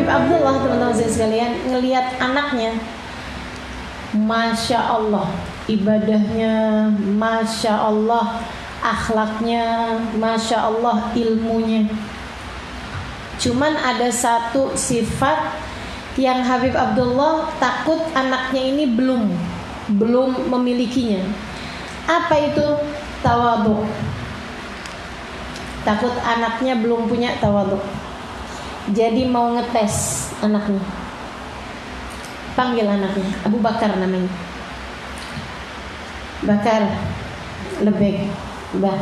Habib Abdullah, teman-teman saya sekalian, ngelihat anaknya, Masya Allah, ibadahnya, Masya Allah, akhlaknya, Masya Allah, ilmunya. Cuman ada satu sifat yang Habib Abdullah takut anaknya ini belum memilikinya. Apa itu? Tawadhu. Takut anaknya belum punya tawadhu. Jadi mau ngetes anaknya. Panggil anaknya, Abu Bakar namanya. Bakar, lebih, Bah.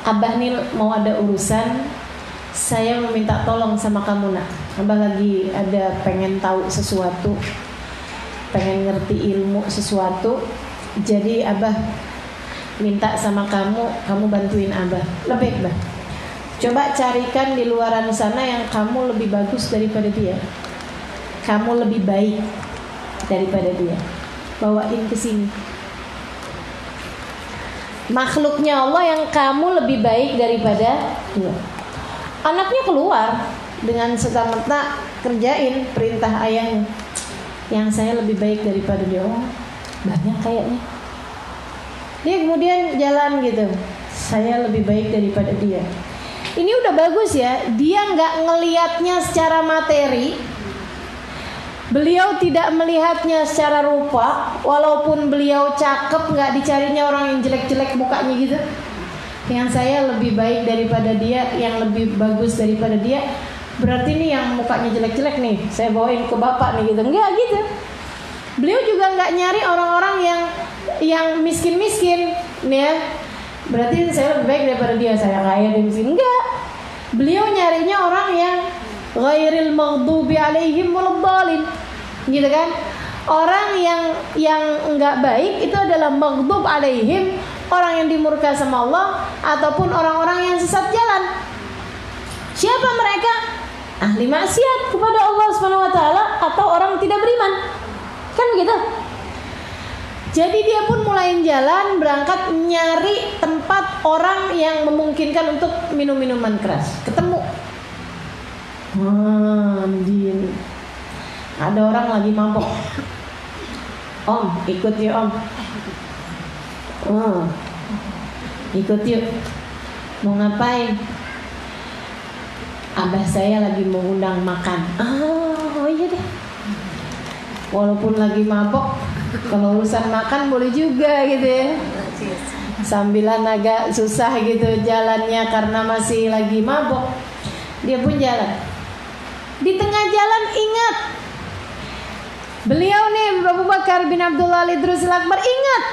Abah nih mau ada urusan, saya meminta tolong sama kamu nak. Abah lagi ada pengen tahu sesuatu, pengen ngerti ilmu sesuatu. Jadi Abah minta sama kamu bantuin Abah. Lebih, Bah. Coba carikan di luaran sana yang kamu lebih bagus daripada dia, kamu lebih baik daripada dia. Bawain ke sini. Makhluknya Allah yang kamu lebih baik daripada dia. Anaknya keluar dengan serta-merta kerjain perintah ayahnya. Yang saya lebih baik daripada dia. Oh, banyak kayaknya. Dia kemudian jalan gitu. Saya lebih baik daripada dia. Ini udah bagus ya. Dia nggak ngelihatnya secara materi. Beliau tidak melihatnya secara rupa. Walaupun beliau cakep, nggak dicarinya orang yang jelek-jelek mukanya gitu. Yang saya lebih baik daripada dia, yang lebih bagus daripada dia, berarti nih yang mukanya jelek-jelek nih saya bawain ke bapak nih gitu. Enggak gitu. Beliau juga nggak nyari orang-orang yang miskin-miskin nih ya. Berarti saya lebih baik daripada dia, saya kaya dia miskin. Enggak. Beliau nyarinya orang yang ghairil maghdubi alaihim waladdallin. Gitu kan? Orang yang enggak baik itu adalah maghdub alaihim, orang yang dimurka sama Allah ataupun orang-orang yang sesat jalan. Siapa mereka? Ahli maksiat kepada Allah Subhanahu wa taala atau orang tidak beriman. Kan begitu? Jadi dia pun mulai jalan, berangkat nyari tempat orang yang memungkinkan untuk minum minuman keras. Ketemu. Anjir. Ada orang lagi mabok. Om, ikut yuk om. Ikut yuk. Mau ngapain? Abah saya lagi mau undang makan. Oh iya deh. Walaupun lagi mabok, kalau urusan makan boleh juga gitu ya. Sambilan agak susah gitu jalannya karena masih lagi mabok, dia pun jalan. Di tengah jalan ingat, beliau nih Abu Bakar bin Abdullah al-Idrusil Akbar ingat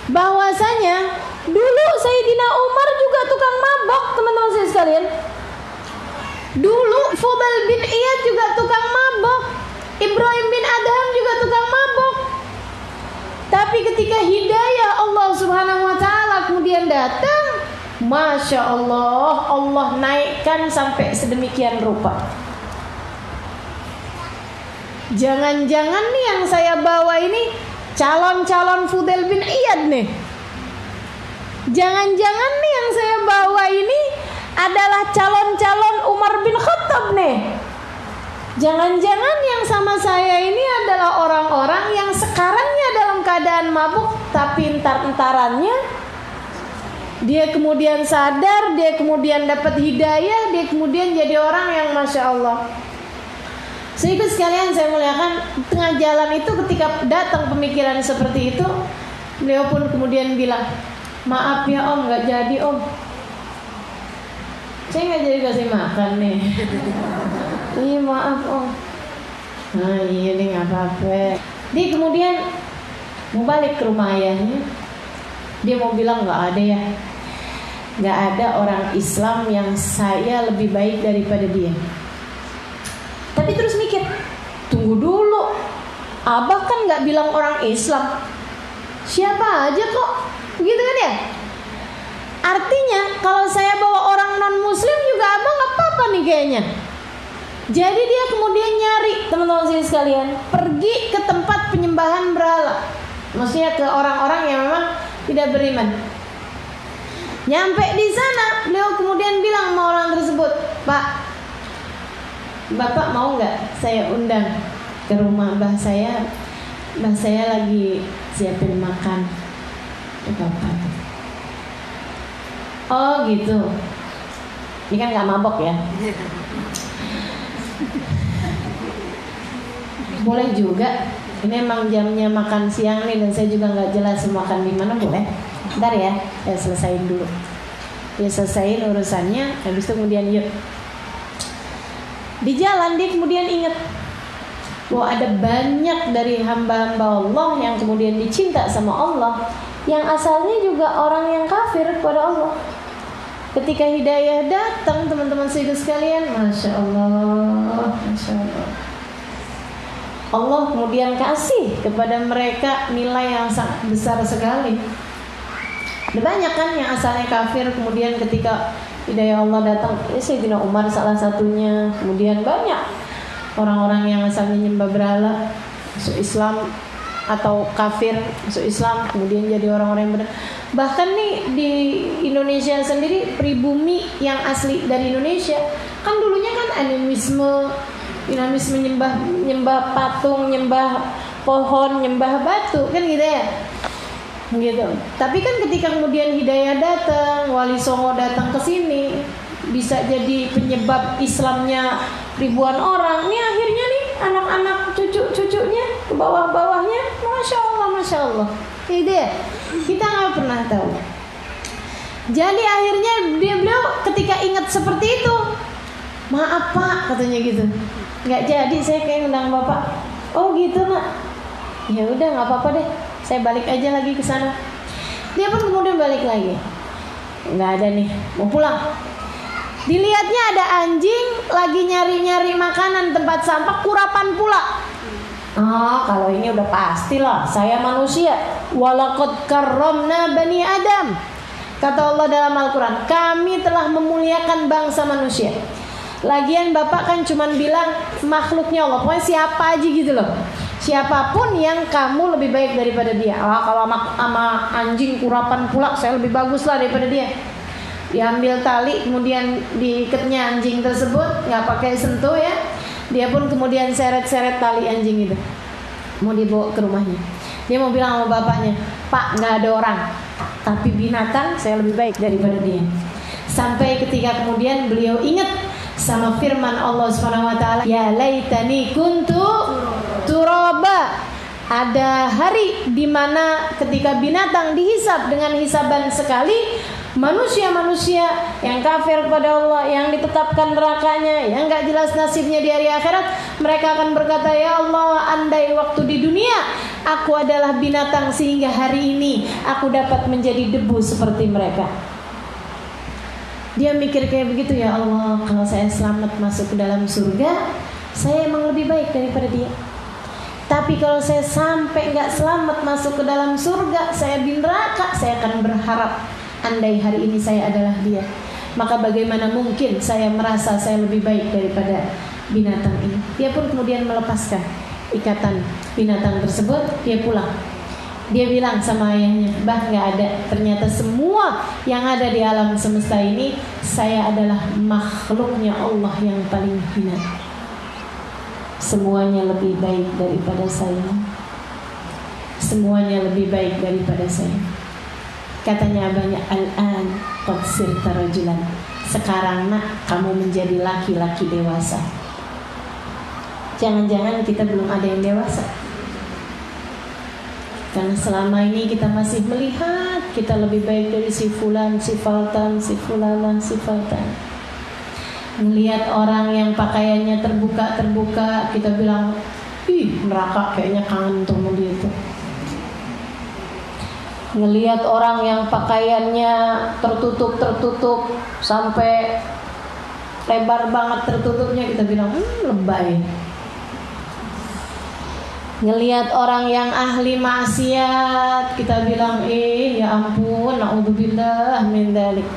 bahwasanya dulu Sayyidina Umar juga tukang mabok, teman-teman saya sekalian. Dulu Fudail bin Iyad juga tukang mabok. Ibrahim bin Adham juga tukang mabok. Tapi ketika hidayah Allah Subhanahu wa taala kemudian datang, Masya Allah, Allah naikkan sampai sedemikian rupa. Jangan-jangan nih yang saya bawa ini calon-calon Fudail bin Iyad nih. Jangan-jangan nih yang saya bawa ini adalah calon-calon Umar bin Khattab nih. Jangan-jangan yang sama saya ini adalah orang-orang yang sekarangnya dalam keadaan mabuk, tapi entar-entarannya dia kemudian sadar, dia kemudian dapat hidayah, dia kemudian jadi orang yang Masya Allah. Sehingga sekalian saya muliakan, tengah jalan itu ketika datang pemikiran seperti itu, beliau pun kemudian bilang, maaf ya om, gak jadi om, saya gak jadi kasih makan nih. Iya maaf om. Nah iya nih gak apa-apa. Dia kemudian mau balik ke rumah ayahnya. Dia mau bilang gak ada ya, gak ada orang Islam yang saya lebih baik daripada dia. Tapi terus mikir, tunggu dulu, abah kan gak bilang orang Islam, siapa aja kok, begitu kan ya. Artinya kalau saya bawa orang non muslim juga abah gak apa-apa nih kayaknya. Jadi dia kemudian nyari, teman-teman saya sekalian, pergi ke tempat penyembahan berhala. Maksudnya ke orang-orang yang memang tidak beriman. Nyampe di sana, beliau kemudian bilang sama orang tersebut, Pak, Bapak mau nggak saya undang ke rumah mbah saya? Mbah saya lagi siapin makan ke Bapak. Oh gitu. Ini kan nggak mabok ya? Boleh juga. Ini emang jamnya makan siang nih dan saya juga nggak jelas makan di mana, boleh. Bentar ya, saya selesaiin dulu. Dia selesaiin urusannya, habis itu kemudian yuk. Di jalan dia kemudian ingat bahwa ada banyak dari hamba-hamba Allah yang kemudian dicinta sama Allah, yang asalnya juga orang yang kafir kepada Allah. Ketika hidayah datang, teman-teman sekalian, Masya Allah, Masya Allah, Allah kemudian kasih kepada mereka nilai yang sangat besar sekali. Ada banyak kan yang asalnya kafir, kemudian ketika hidayah Allah datang, Sayyidina Umar salah satunya. Kemudian banyak orang-orang yang asalnya nyembah berhala masuk Islam, atau kafir masuk Islam, kemudian jadi orang-orang yang benar. Bahkan nih di Indonesia sendiri, pribumi yang asli dari Indonesia kan dulunya kan animisme, nyembah patung, nyembah pohon, nyembah batu, kan gitu ya. Gitu. Tapi kan ketika kemudian hidayah datang, Wali Songo datang ke sini, bisa jadi penyebab Islamnya ribuan orang. Nih akhirnya nih anak-anak cucu-cucunya ke bawah-bawahnya, Masya Allah, Masya Allah. Gitu ya. Kita nggak pernah tahu. Jadi akhirnya beliau ketika ingat seperti itu, maaf Pak, katanya gitu. Nggak jadi saya kayak undang Bapak. Oh gitu Nak. Ya udah nggak apa-apa deh. Saya balik aja lagi ke sana. Dia pun kemudian balik lagi. Nggak ada nih, mau pulang. Dilihatnya ada anjing lagi nyari-nyari makanan tempat sampah, kurapan pula. Kalau ini udah pastilah, saya manusia. Walaqad karramna bani Adam. Kata Allah dalam Al-Quran, kami telah memuliakan bangsa manusia. Lagian Bapak kan cuman bilang makhluknya Allah, pokoknya siapa aja gitu loh. Siapapun yang kamu lebih baik daripada dia. Kalau sama anjing kurapan pula, saya lebih bagus lah daripada dia. Diambil tali, kemudian diikatnya anjing tersebut, nggak pakai sentuh ya. Dia pun kemudian seret-seret tali anjing itu, mau dibawa ke rumahnya. Dia mau bilang sama bapaknya, Pak, nggak ada orang, tapi binatang saya lebih baik daripada dia. Sampai ketika kemudian beliau ingat sama firman Allah SWT, ya laitani kuntu turaba. Ada hari di mana ketika binatang dihisab dengan hisaban sekali, manusia-manusia yang kafir kepada Allah, yang ditetapkan nerakanya, yang gak jelas nasibnya di hari akhirat, mereka akan berkata, ya Allah, andai waktu di dunia aku adalah binatang sehingga hari ini aku dapat menjadi debu seperti mereka. Dia mikir kayak begitu, ya Allah, kalau saya selamat masuk ke dalam surga, saya emang lebih baik daripada dia. Tapi kalau saya sampai gak selamat masuk ke dalam surga, saya di neraka, saya akan berharap andai hari ini saya adalah dia. Maka bagaimana mungkin saya merasa saya lebih baik daripada binatang ini. Dia pun kemudian melepaskan ikatan binatang tersebut. Dia pulang. Dia bilang sama ayahnya, bah gak ada. Ternyata semua yang ada di alam semesta ini, saya adalah makhluknya Allah yang paling hina. Semuanya lebih baik daripada saya. Semuanya lebih baik daripada saya. Katanya abahnya, al-an qad sirta rajulan. Sekarang nak, kamu menjadi laki-laki dewasa. Jangan-jangan kita belum ada yang dewasa. Karena selama ini kita masih melihat kita lebih baik dari si fulan, si faltan, si fulana, si faltan. Melihat orang yang pakaiannya terbuka, kita bilang, ih neraka, kayaknya kangen tuh sama dia tuh. Ngelihat orang yang pakaiannya tertutup sampai lebar banget tertutupnya, kita bilang lebay. Ngelihat orang yang ahli maksiat, kita bilang ya ampun, naudzubillah min dzalik.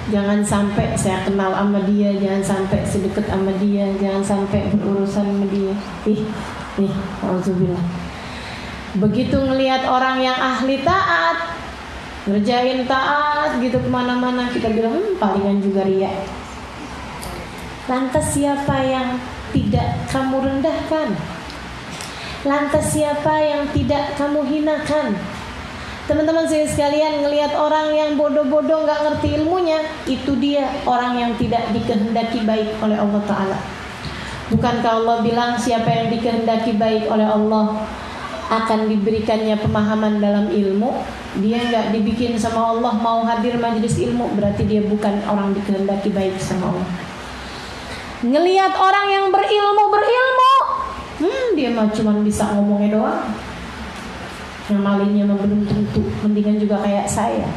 Jangan sampai saya kenal sama dia, jangan sampai sedekat sama dia, jangan sampai berurusan sama dia. Naudzubillah. Begitu ngelihat orang yang ahli taat, ngerjain taat gitu kemana-mana, kita bilang palingan juga riya. Lantas siapa yang tidak kamu rendahkan? Lantas siapa yang tidak kamu hinakan? Teman-teman saya sekalian, ngelihat orang yang bodoh-bodoh gak ngerti ilmunya, itu dia orang yang tidak dikehendaki baik oleh Allah Ta'ala. Bukankah Allah bilang siapa yang dikehendaki baik oleh Allah akan diberikannya pemahaman dalam ilmu? Dia gak dibikin sama Allah mau hadir majelis ilmu, berarti dia bukan orang dikehendaki baik sama Allah. Ngelihat orang yang berilmu, dia mah cuma bisa ngomongnya doang. Yang malingnya mah belum tentu, mendingan juga kayak saya,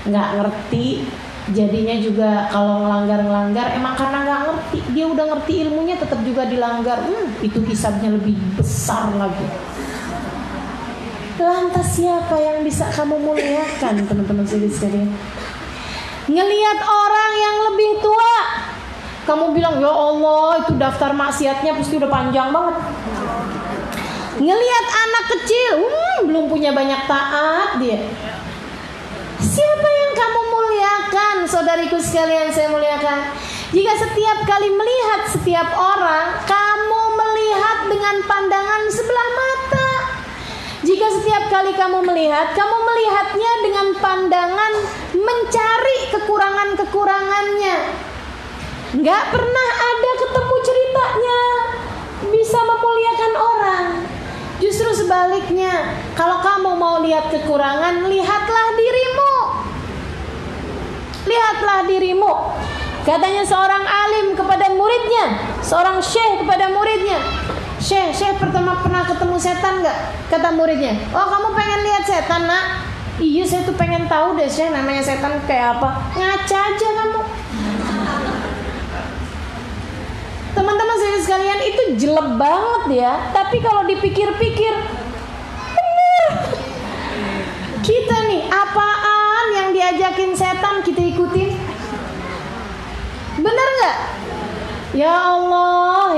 nggak ngerti, jadinya juga kalau ngelanggar emang karena nggak ngerti. Dia udah ngerti ilmunya tetap juga dilanggar, itu hisabnya lebih besar lagi. Lantas siapa yang bisa kamu muliakan, teman-teman sekalian? Ngelihat orang yang lebih tua, kamu bilang, ya Allah, itu daftar maksiatnya pasti udah panjang banget. Ngelihat anak kecil, belum punya banyak taat dia. Siapa yang kamu muliakan? Saudariku sekalian, saya muliakan. Jika setiap kali melihat setiap orang, kamu melihat dengan pandangan sebelah mata. Jika setiap kali kamu melihat, kamu melihatnya dengan pandangan mencari kekurangan-kekurangannya. Gak pernah ada ketemu ceritanya bisa memuliakan orang. Justru sebaliknya, kalau kamu mau lihat kekurangan, lihatlah dirimu. Lihatlah dirimu. Katanya seorang alim kepada muridnya, seorang syekh kepada muridnya, Syekh pertama pernah ketemu setan gak? Kata muridnya, oh kamu pengen lihat setan nak? Iya saya tuh pengen tahu deh Syekh, namanya setan kayak apa. Ngaca aja kamu. Teman-teman sekalian, itu jelek banget ya. Tapi kalau dipikir-pikir, bener. Kita nih, apaan yang diajakin setan kita ikutin? Bener gak? Ya Allah,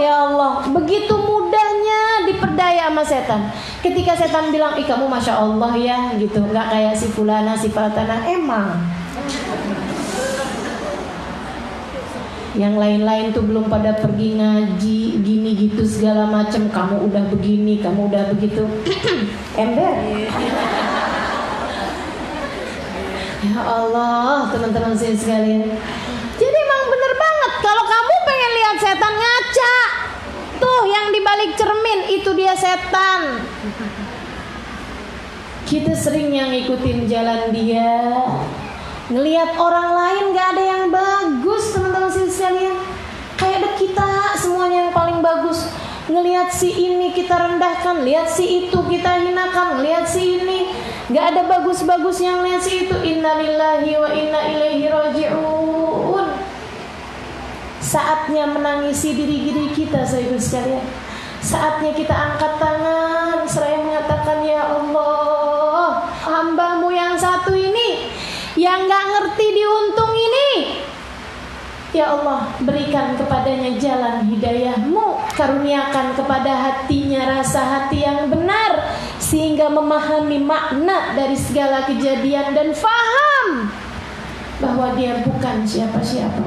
begitu mudahnya diperdaya sama setan. Ketika setan bilang, ih kamu Masya Allah ya gitu, gak kayak si fulana, si fatana. Emang yang lain-lain tuh belum pada pergi ngaji, gini gitu segala macam. Kamu udah begini, kamu udah begitu. Ember. Ya Allah, teman-teman saya sekalian. Jadi emang bener banget, kalau kamu pengen lihat setan, ngaca. Tuh yang dibalik cermin, itu dia setan. Kita sering yang ngikutin jalan dia. Ngelihat orang lain gak ada yang bagus, teman-teman sekalian. Kayak ada kita semuanya yang paling bagus. Ngelihat si ini kita rendahkan, lihat si itu kita hinakan, lihat si ini gak ada bagus-bagus yang lihat si itu. Innalillahi wa inna ilaihi raji'un. Saatnya menangisi diri kita, saudara sekalian. Saatnya kita angkat tangan seraya mengatakan, ya Allah, hamba-Mu yang satu ini yang gak ngerti diuntung ini, ya Allah, berikan kepadanya jalan hidayah-Mu. Karuniakan kepada hatinya rasa hati yang benar, sehingga memahami makna dari segala kejadian dan faham bahwa dia bukan siapa-siapa.